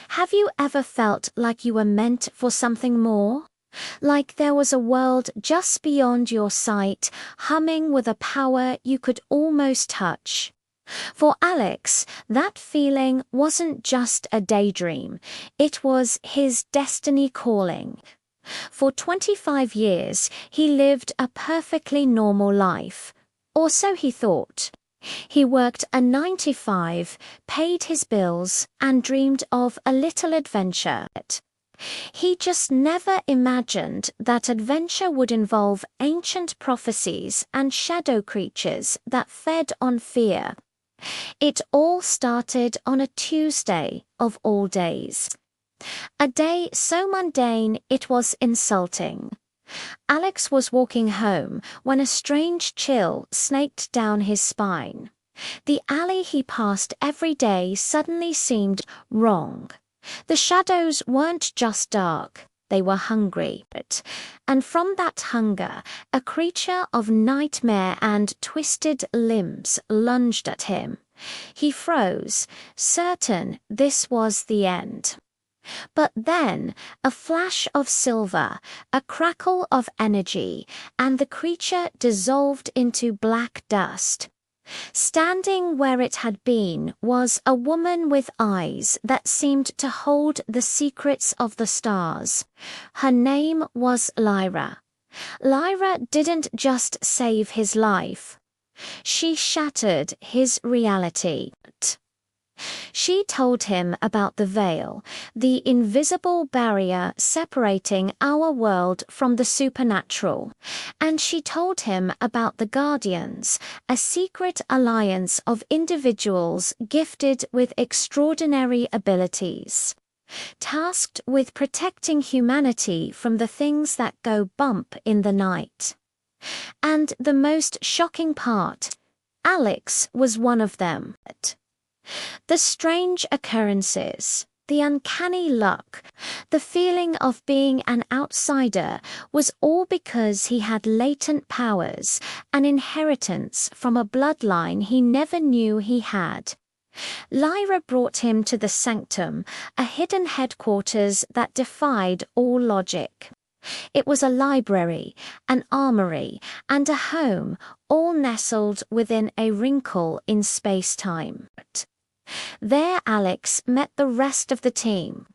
Have you ever felt like you were meant for something more? Like there was a world just beyond your sight, humming with a power you could almost touch? For Alex, that feeling wasn't just a daydream, it was his destiny calling. For 25 years, he lived a perfectly normal life. Or so he thought. He worked a 9 to 5, paid his bills, and dreamed of a little adventure. He just never imagined that adventure would involve ancient prophecies and shadow creatures that fed on fear. It all started on a Tuesday of all days. A day so mundane it was insulting. Alex was walking home when a strange chill snaked down his spine. The alley he passed every day suddenly seemed wrong. The shadows weren't just dark, they were hungry. And from that hunger, a creature of nightmare and twisted limbs lunged at him. He froze, certain this was the end. But then, a flash of silver, a crackle of energy, and the creature dissolved into black dust. Standing where it had been was a woman with eyes that seemed to hold the secrets of the stars. Her name was Lyra. Lyra didn't just save his life. She shattered his reality. She told him about the veil, the invisible barrier separating our world from the supernatural, and she told him about the Guardians, a secret alliance of individuals gifted with extraordinary abilities, tasked with protecting humanity from the things that go bump in the night. And the most shocking part, Alex was one of them. The strange occurrences, the uncanny luck, the feeling of being an outsider was all because he had latent powers, an inheritance from a bloodline he never knew he had. Lyra brought him to the sanctum, a hidden headquarters that defied all logic. It was a library, an armory, and a home, all nestled within a wrinkle in space-time. There Alex met the rest of the team.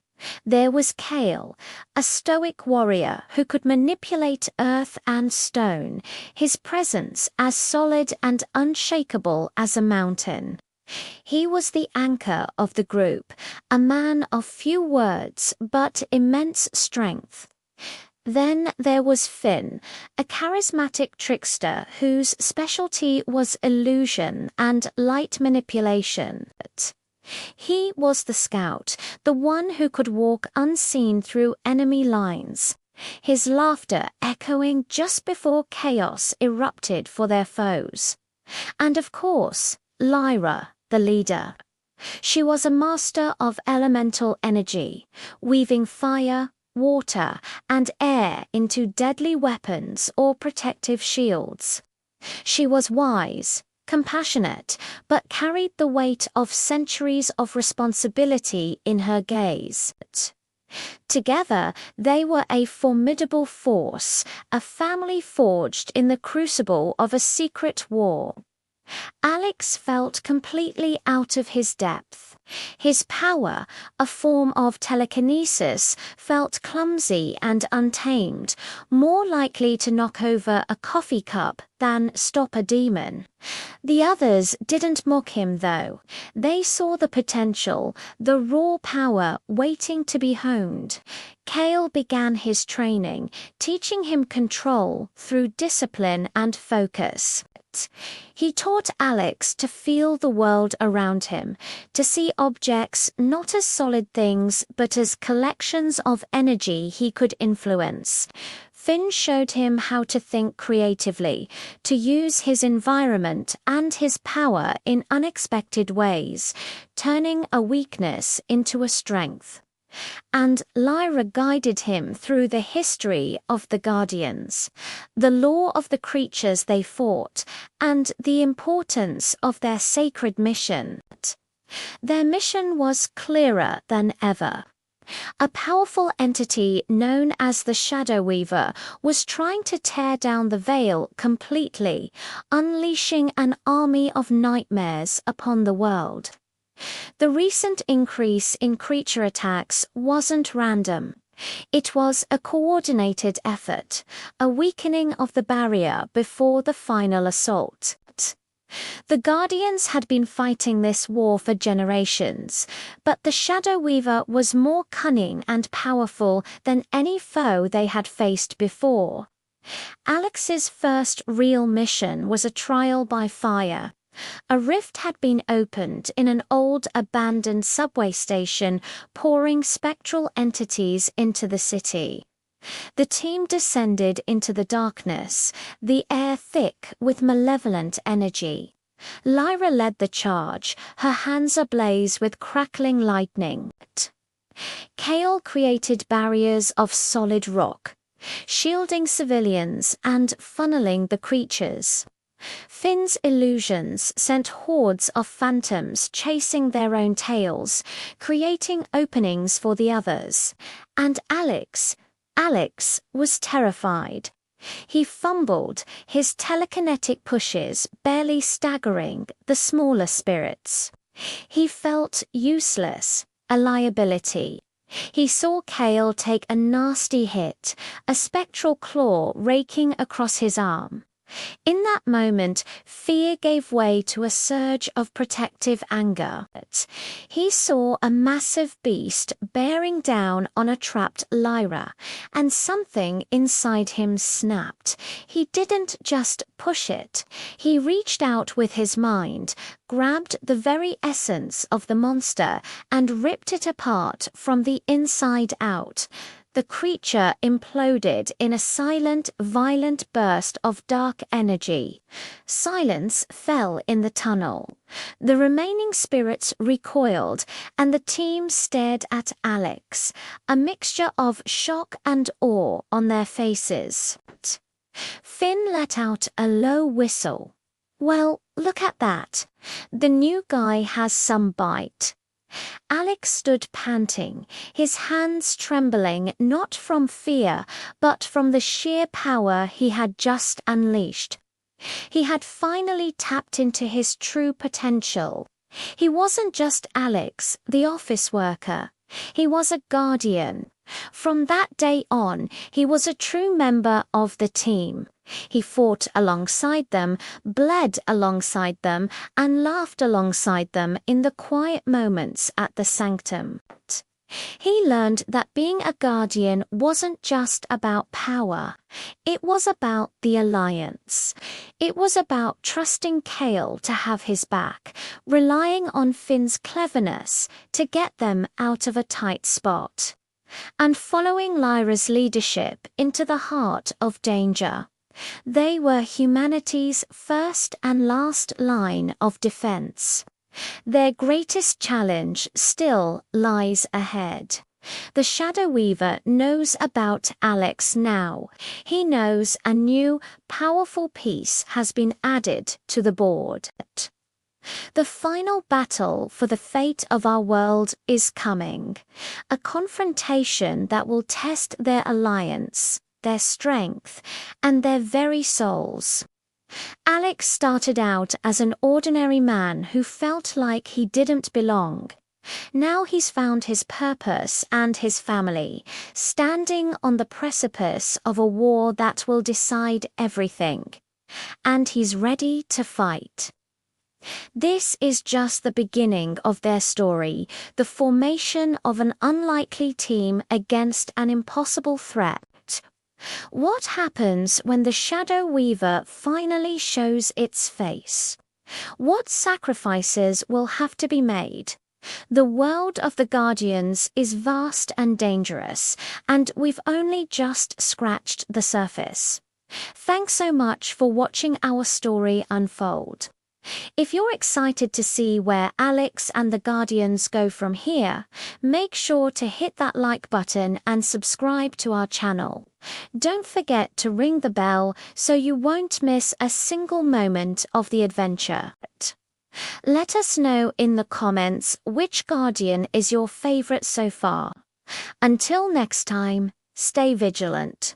There was Kale, a stoic warrior who could manipulate earth and stone, his presence as solid and unshakable as a mountain. He was the anchor of the group, a man of few words but immense strength. Then there was Finn, a charismatic trickster whose specialty was illusion and light manipulation. He was the scout, the one who could walk unseen through enemy lines, his laughter echoing just before chaos erupted for their foes. And of course, Lyra, the leader. She was a master of elemental energy, weaving fire, water, and air into deadly weapons or protective shields. She was wise, compassionate, but carried the weight of centuries of responsibility in her gaze. Together, they were a formidable force, a family forged in the crucible of a secret war. Alex felt completely out of his depth. His power, a form of telekinesis, felt clumsy and untamed, more likely to knock over a coffee cup than stop a demon. The others didn't mock him, though. They saw the potential, the raw power waiting to be honed. Kale began his training, teaching him control through discipline and focus. He taught Alex to feel the world around him, to see objects not as solid things but as collections of energy he could influence. Finn showed him how to think creatively, to use his environment and his power in unexpected ways, turning a weakness into a strength. And Lyra guided him through the history of the Guardians, the lore of the creatures they fought, and the importance of their sacred mission. Their mission was clearer than ever. A powerful entity known as the Shadow Weaver was trying to tear down the veil completely, unleashing an army of nightmares upon the world. The recent increase in creature attacks wasn't random. It was a coordinated effort, a weakening of the barrier before the final assault. The Guardians had been fighting this war for generations, but the Shadow Weaver was more cunning and powerful than any foe they had faced before. Alex's first real mission was a trial by fire. A rift had been opened in an old abandoned subway station, pouring spectral entities into the city. The team descended into the darkness, the air thick with malevolent energy. Lyra led the charge, her hands ablaze with crackling lightning. Kale created barriers of solid rock, shielding civilians and funneling the creatures. Finn's illusions sent hordes of phantoms chasing their own tails, creating openings for the others. And Alex was terrified. He fumbled, his telekinetic pushes barely staggering the smaller spirits. He felt useless, a liability. He saw Kale take a nasty hit, a spectral claw raking across his arm. In that moment, fear gave way to a surge of protective anger. He saw a massive beast bearing down on a trapped Lyra, and something inside him snapped. He didn't just push it. He reached out with his mind, grabbed the very essence of the monster, and ripped it apart from the inside out. The creature imploded in a silent, violent burst of dark energy. Silence fell in the tunnel. The remaining spirits recoiled, and the team stared at Alex, a mixture of shock and awe on their faces. Finn let out a low whistle. Well, look at that. The new guy has some bite. Alex stood panting, his hands trembling not from fear, but from the sheer power he had just unleashed. He had finally tapped into his true potential. He wasn't just Alex, the office worker. He was a guardian. From that day on, he was a true member of the team. He fought alongside them, bled alongside them, and laughed alongside them in the quiet moments at the sanctum. He learned that being a guardian wasn't just about power. It was about the alliance. It was about trusting Kale to have his back, relying on Finn's cleverness to get them out of a tight spot, and following Lyra's leadership into the heart of danger. They were humanity's first and last line of defense. Their greatest challenge still lies ahead. The Shadow Weaver knows about Alex now. He knows a new, powerful piece has been added to the board. The final battle for the fate of our world is coming. A confrontation that will test their alliance, their strength, and their very souls. Alex started out as an ordinary man who felt like he didn't belong. Now he's found his purpose and his family, standing on the precipice of a war that will decide everything. And he's ready to fight. This is just the beginning of their story, the formation of an unlikely team against an impossible threat. What happens when the Shadow Weaver finally shows its face? What sacrifices will have to be made? The world of the Guardians is vast and dangerous, and we've only just scratched the surface. Thanks so much for watching our story unfold. If you're excited to see where Alex and the Guardians go from here, make sure to hit that like button and subscribe to our channel. Don't forget to ring the bell so you won't miss a single moment of the adventure. Let us know in the comments which guardian is your favorite so far. Until next time, stay vigilant.